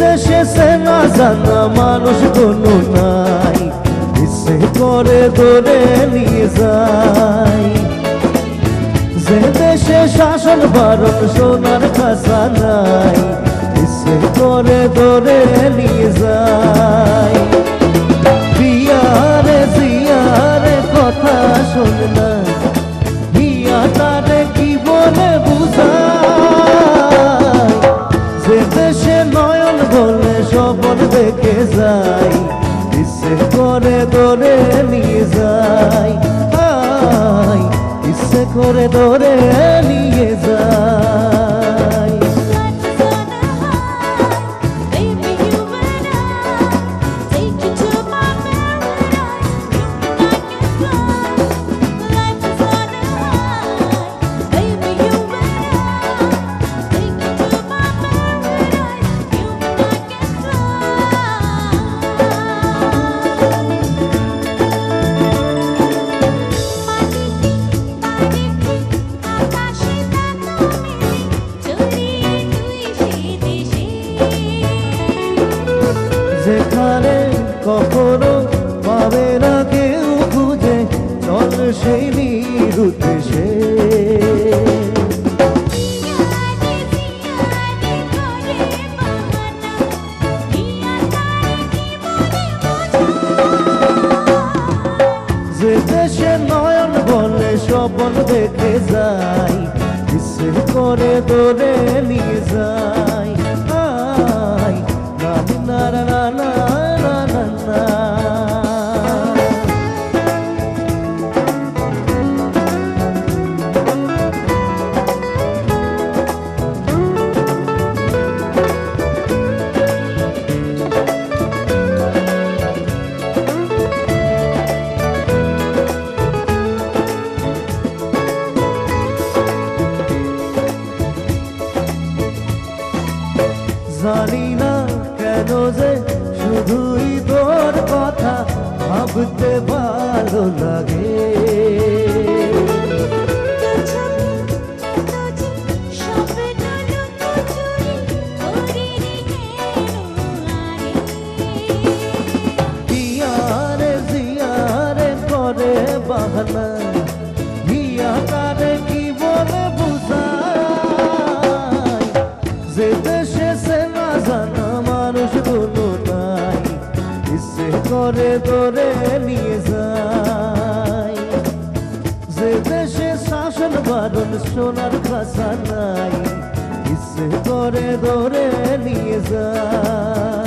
দেশে চেনা জানা মানুষ কোনো নাই, ইচ্ছে করে ধরে নিয়ে যাই। যে দেশে শাসন বারণ সোনার খাসা নাই, ইচ্ছে করে ধরে নিয়ে যাই। বিয়ারে জিয়ারে কথা শোন না, বিয়া তারে কি বলে বুঝাই। যে দেশে নয়ন বলে স্বপন দেখে যাই, ইচ্ছে করে ধরে নিয়ে যাই। ইচ্ছে করে ধরে নিয়ে যাই। যেখানে কখনো পাবে না কেউ খুঁজে, চল সেই নিরুদ্দেশে। যে দেশে নয়ন বলে স্বপন দেখে যাই, ইচ্ছে করে ধরে নিয়ে যাই। না না না না না না না। জানি না কেন যে শুধুই তোর কথা ভাবতে ভালো লাগে। বিয়ারে জিয়ারে করে বাহানা, বিয়া তারে কি বলে বুঝাই। যে দেশে চেনা জানা মানুষ কোনো নাই, ইচ্ছে করে ধরে নিয়ে যাই। যে দেশে শাসন বারণ সোনার খাসা নাই, ইচ্ছে করে ধরে নিয়ে যাই।